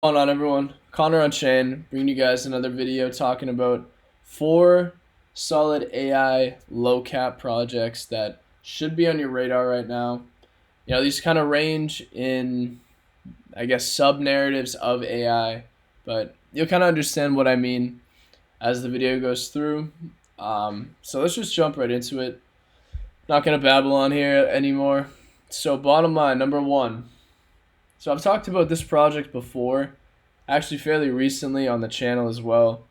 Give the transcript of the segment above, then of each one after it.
Going on, everyone? Connor on Chain, bringing you guys another video talking about four solid AI low cap projects that should be on your radar right now. These kind of range in, I guess, sub narratives of AI, but you'll kind of understand what I mean as the video goes through. So let's just jump right into it. Not gonna babble on here anymore. So, bottom line, number one. So I've talked about this project before, actually fairly recently on the channel as well.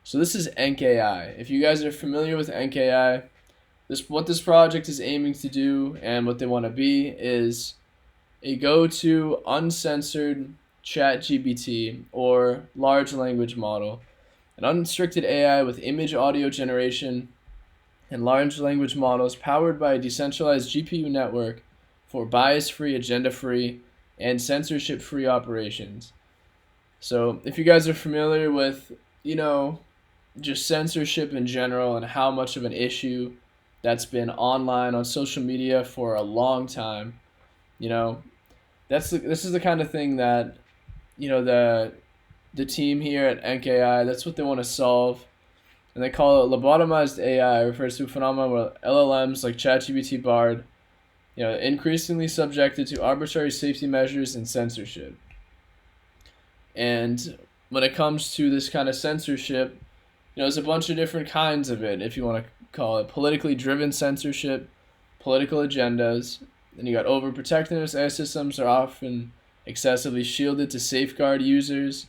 So this is NKAI. If you guys are familiar with NKAI, what this project is aiming to do and what they want to be is a go-to uncensored chat GPT or large language model, an unrestricted AI with image audio generation and large language models powered by a decentralized GPU network for bias-free, agenda-free, and censorship-free operations. So if you guys are familiar with, just censorship in general and how much of an issue that's been online on social media for a long time, you know, this is the kind of thing that, the team here at NKI, that's what they want to solve. And they call it lobotomized AI, refers to a phenomenon where LLMs like ChatGPT Bard, increasingly subjected to arbitrary safety measures and censorship. And when it comes to this kind of censorship, there's a bunch of different kinds of it, if you want to call it politically driven censorship, political agendas. Then you got overprotectiveness. AI systems are often excessively shielded to safeguard users,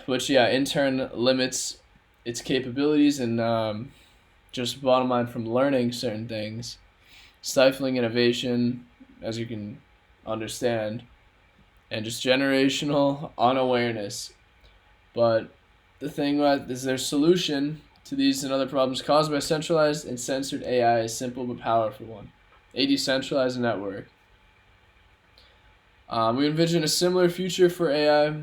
which, in turn limits its capabilities and just bottom line from learning certain things, stifling innovation, as you can understand, and just generational unawareness. But the thing is their solution to these and other problems caused by centralized and censored AI is simple but powerful one: a decentralized network. We envision a similar future for AI,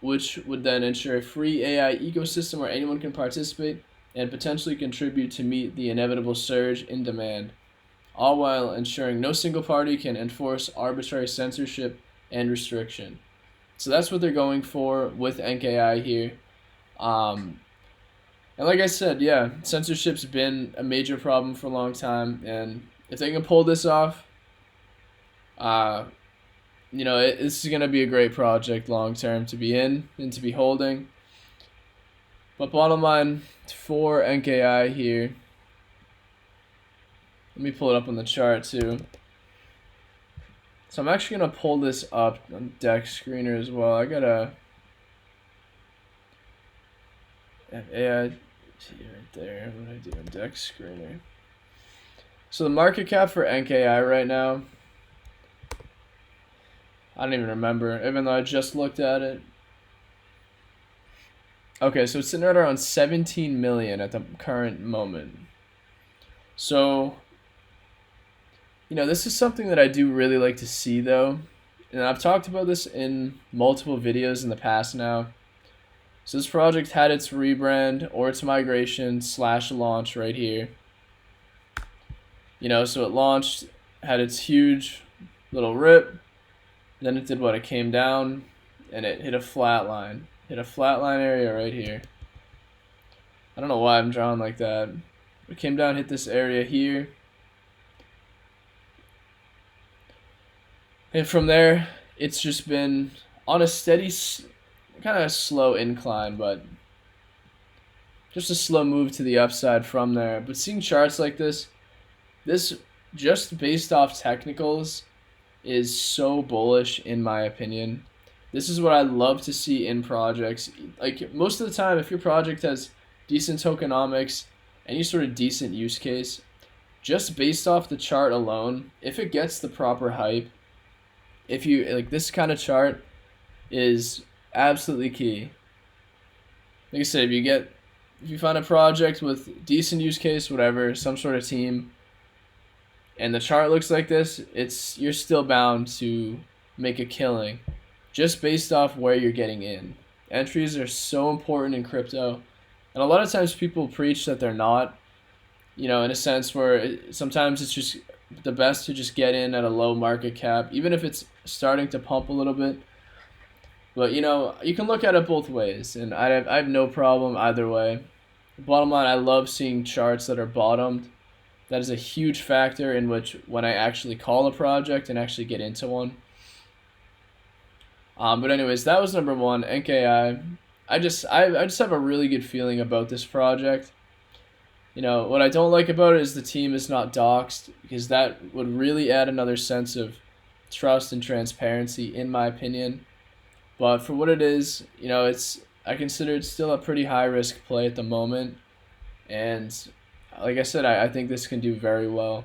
which would then ensure a free AI ecosystem where anyone can participate and potentially contribute to meet the inevitable surge in demand, all while ensuring no single party can enforce arbitrary censorship and restriction. So that's what they're going for with NKI here. And like I said, censorship's been a major problem for a long time, and if they can pull this off, this is going to be a great project long term to be in and to be holding. But bottom line for NKI here, let me pull it up on the chart too. So I'm actually going to pull this up on Deck Screener as well. I got a AI right there. What do I do on Deck Screener? So the market cap for NKI right now, I don't even remember, even though I just looked at it. Okay, so it's sitting right around 17 million at the current moment. So, this is something that I do really like to see, though. And I've talked about this in multiple videos in the past now. So this project had its rebrand or its migration / launch right here. So it launched, had its huge little rip. Then it did what? It came down and it hit a flat line. Hit a flat line area right here. I don't know why I'm drawing like that. It came down, hit this area here. And from there, it's just been on a steady, kind of a slow incline, but just a slow move to the upside from there. But seeing charts like this just based off technicals is so bullish in my opinion. This is what I love to see in projects. Like most of the time, if your project has decent tokenomics, any sort of decent use case, just based off the chart alone, if it gets the proper hype, if you like this kind of chart is absolutely key. Like I said, if you find a project with decent use case, whatever, some sort of team, and the chart looks like this, you're still bound to make a killing just based off where you're getting in. Entries are so important in crypto, and a lot of times people preach that they're not, in a sense where sometimes it's just the best to just get in at a low market cap, even if it's starting to pump a little bit. But you can look at it both ways, and I have no problem either way. Bottom line, I love seeing charts that are bottomed. That is a huge factor in which when I actually call a project and actually get into one. But anyways, that was number one, NKAI. I just have a really good feeling about this project. What I don't like about it is the team is not doxed, because that would really add another sense of trust and transparency, in my opinion. But for what it is, I consider it still a pretty high risk play at the moment, and like I said, I think this can do very well.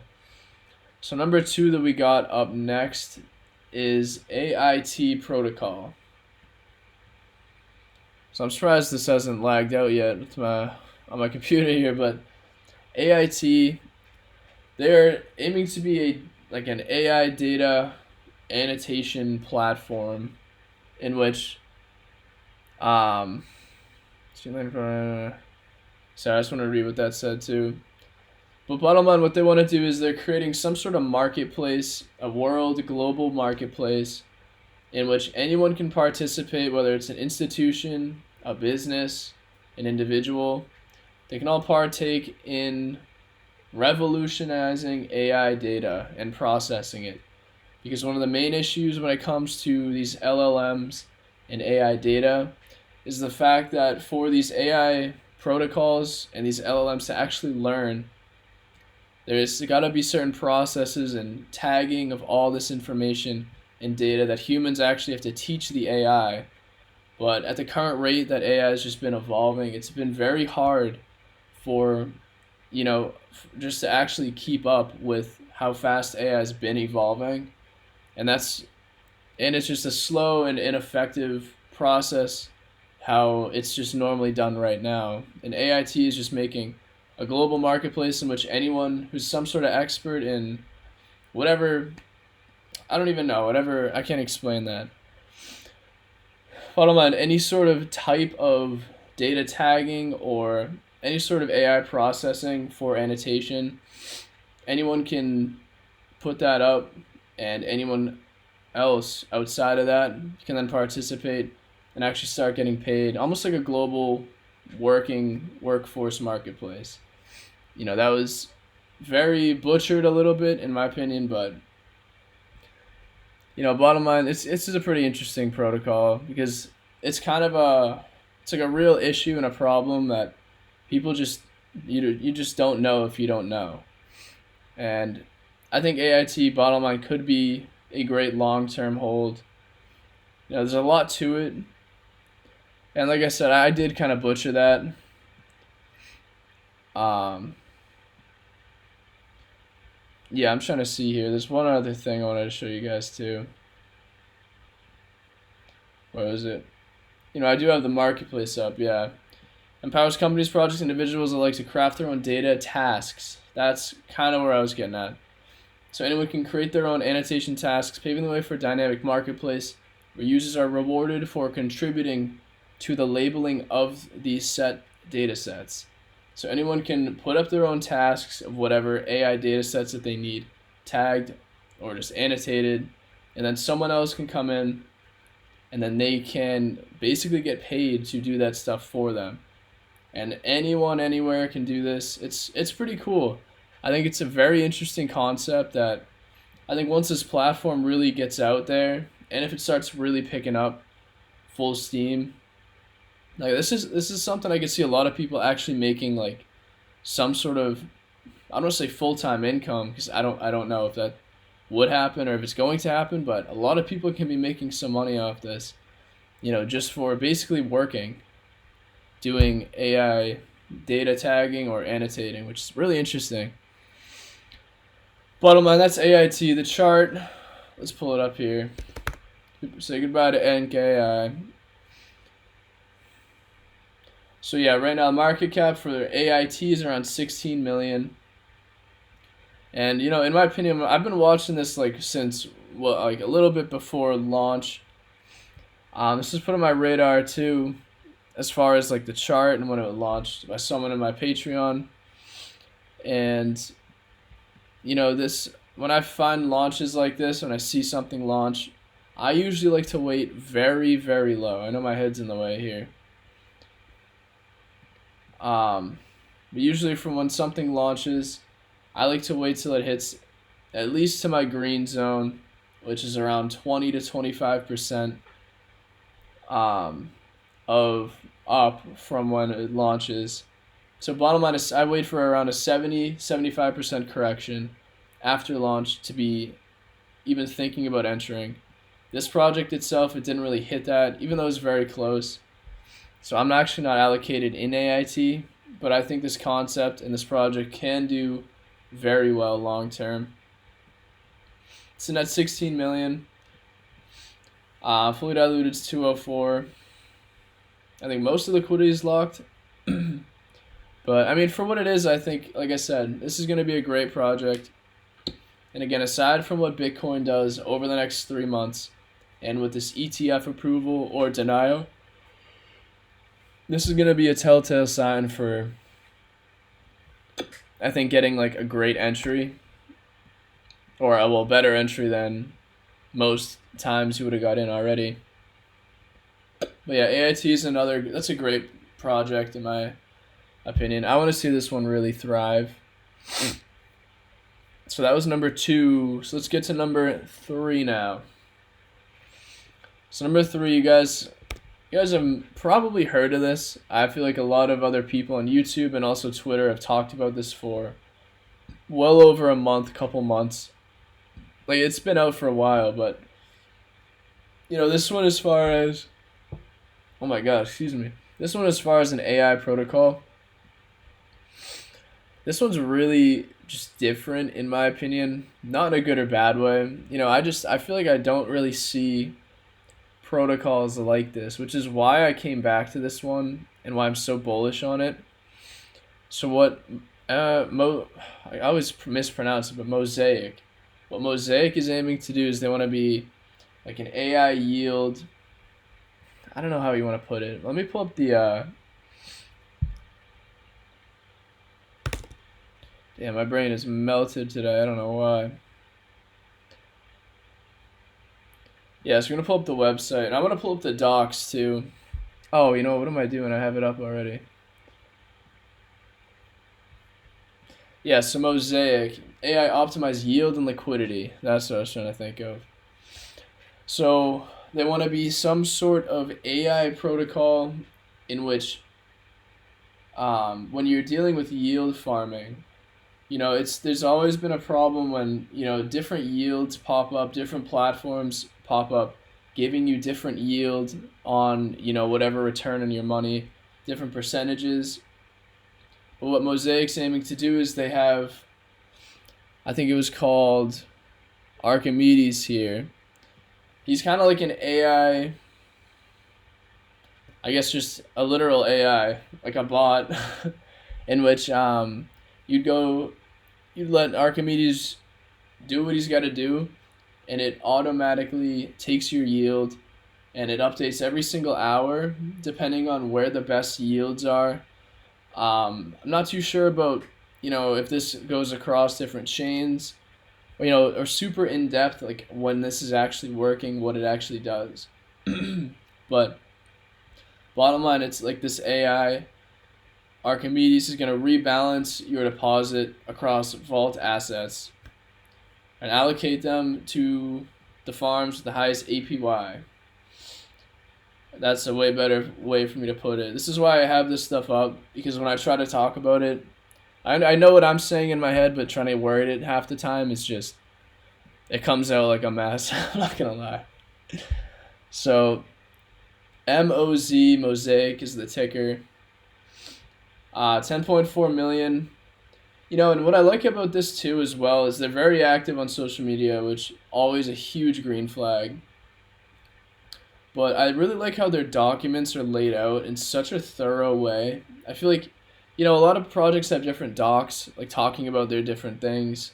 So number two that we got up next is AIT protocol. So I'm surprised this hasn't lagged out yet on my computer here, but AIT, they're aiming to be an AI data annotation platform in which sorry, I just want to read what that said too. But bottom line, what they want to do is they're creating some sort of marketplace, a global marketplace, in which anyone can participate, whether it's an institution, a business, an individual. They can all partake in revolutionizing AI data and processing it. Because one of the main issues when it comes to these LLMs and AI data is the fact that for these AI protocols and these LLMs to actually learn, there's got to be certain processes and tagging of all this information and data that humans actually have to teach the AI. But at the current rate that AI has just been evolving, it's been very hard for, just to actually keep up with how fast AI has been evolving. And it's just a slow and ineffective process how it's just normally done right now. And AIT is just making a global marketplace in which anyone who's some sort of expert in whatever, I don't even know, whatever, I can't explain that. Bottom line, any sort of type of data tagging or any sort of AI processing for annotation, anyone can put that up, and anyone else outside of that can then participate and actually start getting paid, almost like a global working workforce marketplace. That was very butchered a little bit in my opinion, but bottom line, this is a pretty interesting protocol because it's it's like a real issue and a problem that people you just don't know if you don't know. And I think AIT bottom line could be a great long-term hold. There's a lot to it. And like I said, I did kind of butcher that. Yeah, I'm trying to see here. There's one other thing I wanted to show you guys too. Where was it? I do have the marketplace up, yeah. Empowers companies, projects, individuals that like to craft their own data tasks. That's kind of where I was getting at. So anyone can create their own annotation tasks, paving the way for a dynamic marketplace where users are rewarded for contributing to the labeling of these set data sets. So anyone can put up their own tasks of whatever AI data sets that they need, tagged or just annotated, and then someone else can come in and then they can basically get paid to do that stuff for them. And anyone anywhere can do this. It's pretty cool. I think it's a very interesting concept that I think once this platform really gets out there, and if it starts really picking up full steam, like this is something I could see a lot of people actually making like some sort of, I don't want to say full-time income because I don't know if that would happen or if it's going to happen, but a lot of people can be making some money off this, just for basically working, doing AI data tagging or annotating, which is really interesting. Bottom line, that's AIT. The chart, let's pull it up here. Say goodbye to NKAI. So yeah, right now market cap for their AIT is around 16 million. And in my opinion, I've been watching this like since like a little bit before launch. This is put on my radar too, as far as like the chart and when it launched by someone in my Patreon. And this, when I find launches like this, when I see something launch, I usually like to wait very, very low. I know my head's in the way here. But usually from when something launches, I like to wait till it hits at least to my green zone, which is around 20 to 25% um, of up from when it launches. So bottom line is I wait for around a 75% correction after launch to be even thinking about entering. This project itself, it didn't really hit that, even though it's very close. So I'm actually not allocated in AIT, but I think this concept and this project can do very well long term. It's in at 16 million. Fully diluted is 204. I think most of the liquidity is locked. But I mean, for what it is, I think, like I said, this is going to be a great project. And again, aside from what Bitcoin does over the next 3 months, and with this ETF approval or denial, this is going to be a telltale sign for, I think, getting like a great entry, or a better entry than most times you would have got in already. But yeah, AIT is that's a great project in my opinion. I want to see this one really thrive. So that was number 2. So let's get to number 3 now. So number 3, you guys have probably heard of this. I feel like a lot of other people on YouTube and also Twitter have talked about this for well over a month, couple months. Like, it's been out for a while, but this one, as far as, oh my god, excuse me. This one, as far as an AI protocol, this one's really just different in my opinion. Not in a good or bad way. I feel like I don't really see protocols like this, which is why I came back to this one and why I'm so bullish on it. So what I always mispronounce it, but Mosaic. What Mosaic is aiming to do is they want to be like an AI yield. I don't know how you want to put it. Let me pull up the Damn, my brain is melted today. I don't know why. Yeah, so we're gonna pull up the website, and I'm gonna pull up the docs too. Oh, what am I doing? I have it up already. Yeah, so Mosaic AI optimize yield and liquidity. That's what I was trying to think of. So they want to be some sort of AI protocol in which, when you're dealing with yield farming, there's always been a problem when different yields pop up, different platforms pop up, giving you different yield on whatever return on your money, different percentages. But what Mosaic's aiming to do is they have, I think it was called Archimedes here. He's kind of like an AI, I guess just a literal AI, like a bot, in which you'd let Archimedes do what he's got to do, and it automatically takes your yield, and it updates every single hour depending on where the best yields are. I'm not too sure about if this goes across different chains, or super in depth, like when this is actually working, what it actually does. But bottom line, it's like this AI Archimedes is going to rebalance your deposit across vault assets and allocate them to the farms with the highest APY. That's a way better way for me to put it. This is why I have this stuff up, because when I try to talk about it, I know what I'm saying in my head, but trying to word it half the time is just, it comes out like a mess. I'm not going to lie. So, Mosaic is the ticker. 10.4 million. And what I like about this too as well is they're very active on social media, which always a huge green flag. But I really like how their documents are laid out in such a thorough way. I feel like, a lot of projects have different docs, like talking about their different things.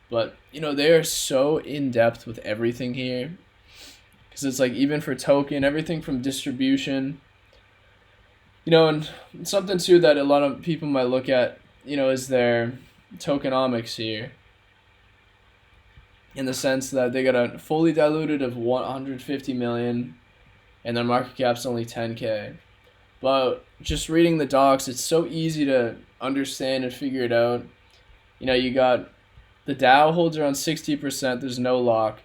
But, they are so in-depth with everything here. Because it's like, even for token, everything from distribution. And something too that a lot of people might look at, is their tokenomics here. in the sense that they got a fully diluted of 150 million, and their market cap's only 10K. But just reading the docs, it's so easy to understand and figure it out. You got the DAO holds around 60%. There's no lock,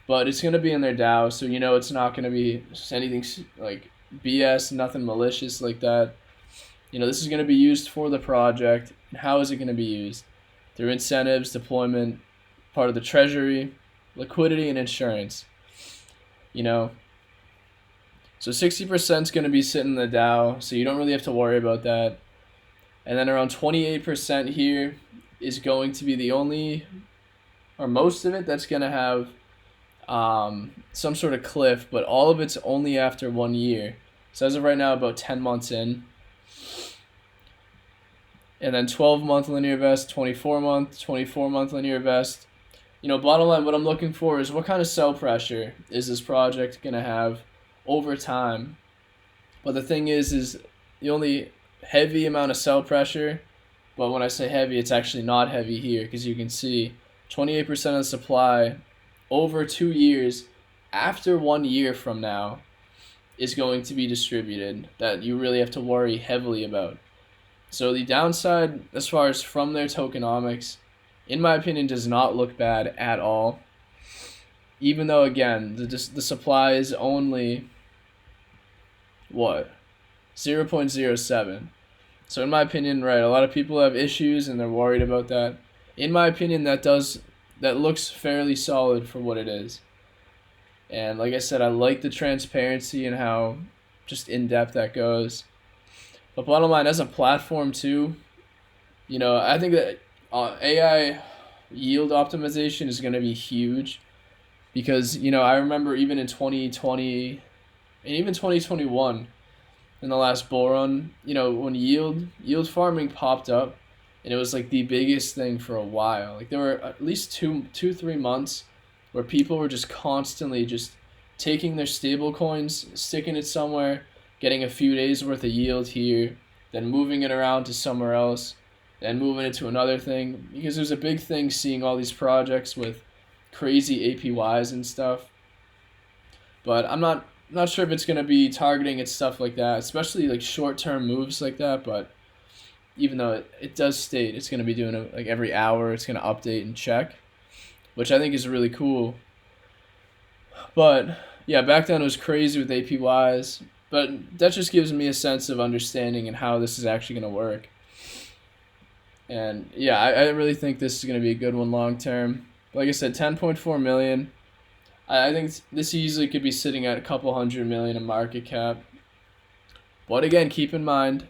but it's gonna be in their DAO, so it's not gonna be anything like BS, nothing malicious like that. This is gonna be used for the project. And how is it gonna be used? Through incentives, deployment, part of the treasury, liquidity, and insurance. So 60% is gonna be sitting in the DAO, so you don't really have to worry about that. And then around 28% here is going to be the only, or most of it, that's gonna have some sort of cliff, but all of it's only after 1 year. So as of right now, about 10 months in. And then 12-month linear vest, 24-month linear vest. Bottom line, what I'm looking for is what kind of sell pressure is this project going to have over time. But the thing is the only heavy amount of sell pressure, but when I say heavy, it's actually not heavy here, because you can see 28% of the supply over 2 years after 1 year from now is going to be distributed, that you really have to worry heavily about. So the downside, as far as from their tokenomics, in my opinion, does not look bad at all. Even though, again, the supply is only, 0.07. So in my opinion, right, a lot of people have issues and they're worried about that. In my opinion, that looks fairly solid for what it is. And like I said, I like the transparency and how just in-depth that goes. But bottom line, as a platform too, I think that AI yield optimization is going to be huge, because I remember even in 2020 and even 2021, in the last bull run, when yield farming popped up, and it was like the biggest thing for a while. Like there were at least 3 months where people were just constantly just taking their stable coins, sticking it somewhere, getting a few days worth of yield here, then moving it around to somewhere else, then moving it to another thing, because there's a big thing seeing all these projects with crazy APYs and stuff. But I'm not sure if it's going to be targeting at stuff like that, especially like short-term moves like that. But even though it does state it's going to be doing it like every hour, it's going to update and check, which I think is really cool. But yeah, back then it was crazy with APYs, but that just gives me a sense of understanding and how this is actually going to work. And yeah, I really think this is going to be a good one long term. Like I said, 10.4 million. I think this easily could be sitting at a couple $100 million in market cap. But again, keep in mind,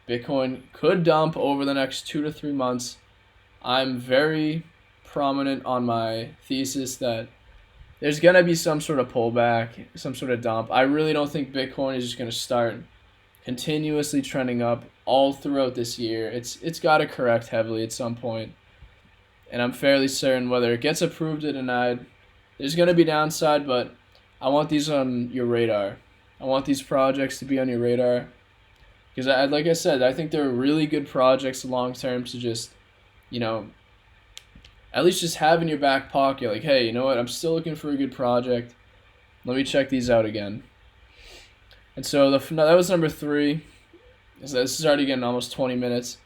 Bitcoin could dump over the next 2 to 3 months. I'm very prominent on my thesis that there's going to be some sort of pullback, some sort of dump. I really don't think Bitcoin is just going to start continuously trending up all throughout this year. It's got to correct heavily at some point. And I'm fairly certain whether it gets approved or denied, there's going to be downside, but I want these on your radar. I want these projects to be on your radar. Because like I said, I think they're really good projects long term to just, at least just have in your back pocket. Like, hey, you know what? I'm still looking for a good project. Let me check these out again. And so that was number 3. This is already getting almost 20 minutes.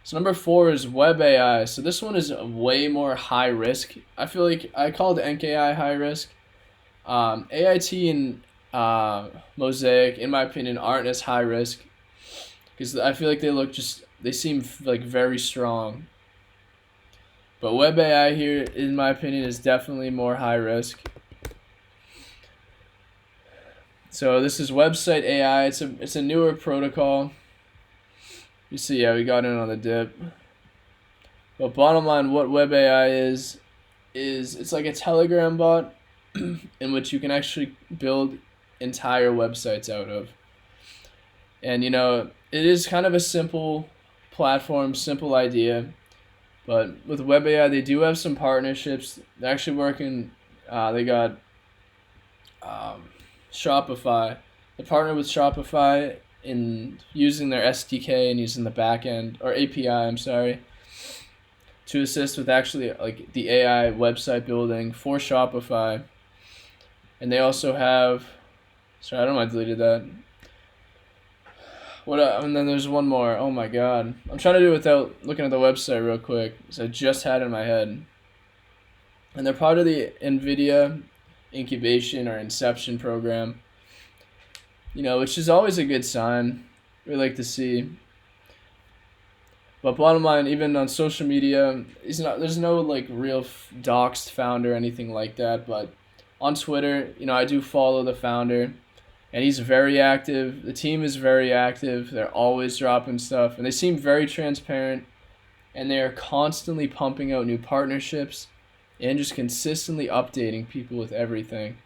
So number 4 is Web AI. So this one is way more high risk. I feel like I called NKAI high risk. AIT and Mosaic, in my opinion, aren't as high risk, because I feel like they seem like very strong. But Web AI here, in my opinion, is definitely more high risk. So this is Website AI. It's a newer protocol. You see, yeah, we got in on the dip. But bottom line, what Web AI is it's like a Telegram bot in which you can actually build entire websites out of. And it is kind of a simple platform, simple idea. But with Web AI, they do have some partnerships. They're actually working. They got Shopify. They partner with Shopify in using their SDK and using the backend, or API, I'm sorry, to assist with actually like the AI website building for Shopify. And they also have, sorry, I don't know, I deleted that. And then there's one more. Oh my god, I'm trying to do it without looking at the website real quick, because I just had it in my head. And they're part of the NVIDIA incubation or inception program, which is always a good sign. We like to see. But bottom line, even on social media, there's no like real doxed founder or anything like that. But on Twitter, I do follow the founder, and he's very active. The team is very active. They're always dropping stuff, and they seem very transparent, and they are constantly pumping out new partnerships and just consistently updating people with everything.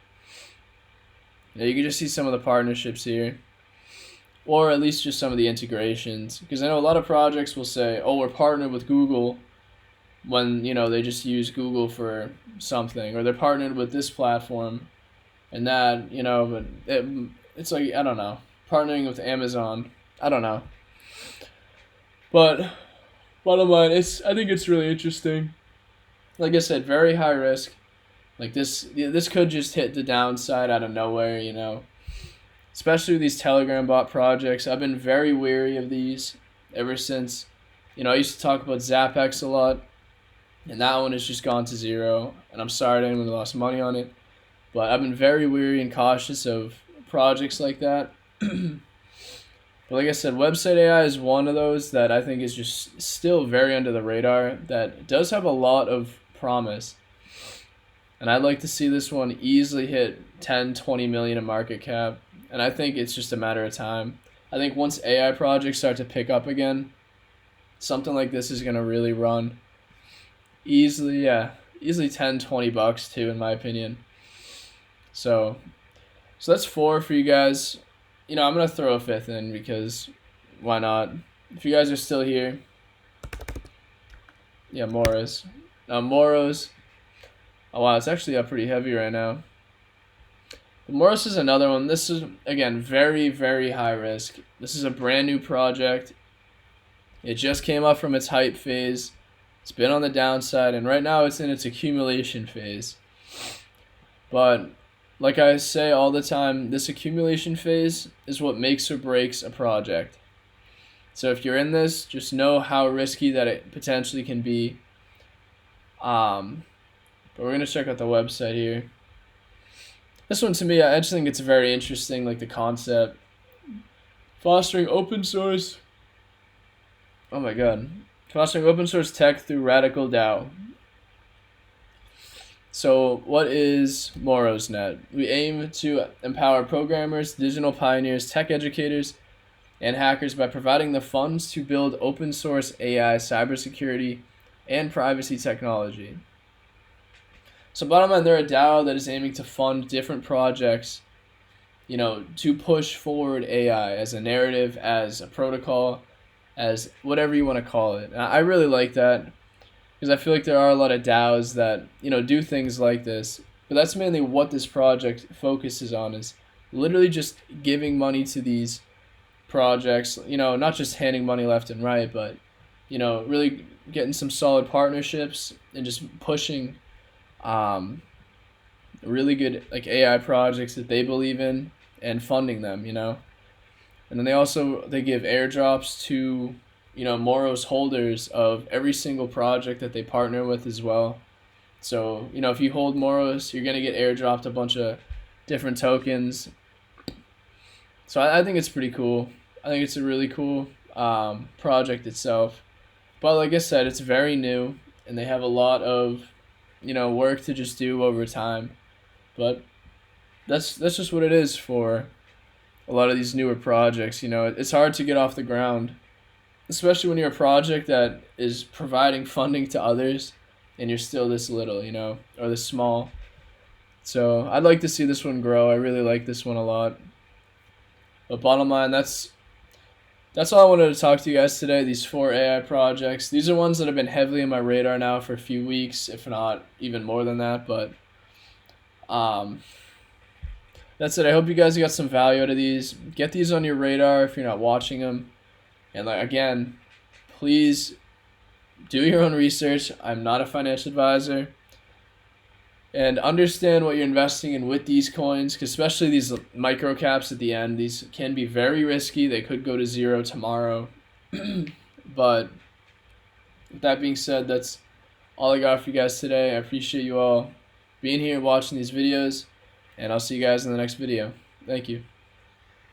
You can just see some of the partnerships here, or at least just some of the integrations, because I know a lot of projects will say, oh, we're partnered with Google, when they just use Google for something, or they're partnered with this platform and that, but it's like, I don't know, partnering with Amazon, I don't know. But bottom line, I think it's really interesting. Like I said, very high risk. Like this could just hit the downside out of nowhere, Especially with these Telegram bot projects. I've been very wary of these ever since, I used to talk about ZapX a lot, and that one has just gone to zero. And I'm sorry to anyone who lost money on it, but I've been very wary and cautious of projects like that. But like I said, Website AI is one of those that I think is just still very under the radar, that does have a lot of promise. And I'd like to see this one easily hit 10, 20 million in market cap. And I think it's just a matter of time. I think once AI projects start to pick up again, something like this is going to really run. Easily 10, 20 bucks too, in my opinion. So that's 4 for you guys. I'm going to throw a 5th in, because why not? If you guys are still here. Yeah, Morous. Morous. Oh wow, it's actually up pretty heavy right now. But Morous is another one. This is, again, very, very high risk. This is a brand new project. It just came up from its hype phase. It's been on the downside, and right now it's in its accumulation phase. But like I say all the time, this accumulation phase is what makes or breaks a project. So if you're in this, just know how risky that it potentially can be. But we're going to check out the website here. This one, to me, I just think it's very interesting, like the concept. Fostering open source. Oh my god. Fostering open source tech through Radical DAO. So what is MorosNet? We aim to empower programmers, digital pioneers, tech educators, and hackers by providing the funds to build open source AI, cybersecurity, and privacy technology. So bottom line, they're a DAO that is aiming to fund different projects, to push forward AI as a narrative, as a protocol, as whatever you want to call it. And I really like that, because I feel like there are a lot of DAOs that, do things like this. But that's mainly what this project focuses on, is literally just giving money to these projects, not just handing money left and right, but, really getting some solid partnerships and just pushing really good like AI projects that they believe in and funding them, And then they give airdrops to, Moros holders of every single project that they partner with as well. So, if you hold Moros, you're going to get airdropped a bunch of different tokens. So I think it's pretty cool. I think it's a really cool project itself. But like I said, it's very new, and they have a lot of, work to just do over time. But that's just what it is for a lot of these newer projects. It's hard to get off the ground, especially when you're a project that is providing funding to others and you're still this little, or this small. So I'd like to see this one grow. I really like this one a lot. But bottom line, that's all I wanted to talk to you guys today. These 4 AI projects. These are ones that have been heavily in my radar now for a few weeks, if not even more than that. But that's it. I hope you guys got some value out of these. Get these on your radar if you're not watching them. And again, please do your own research. I'm not a financial advisor. And understand what you're investing in with these coins, 'cause especially these micro caps at the end. These can be very risky. They could go to zero tomorrow. But with that being said, that's all I got for you guys today. I appreciate you all being here, watching these videos, and I'll see you guys in the next video. Thank you.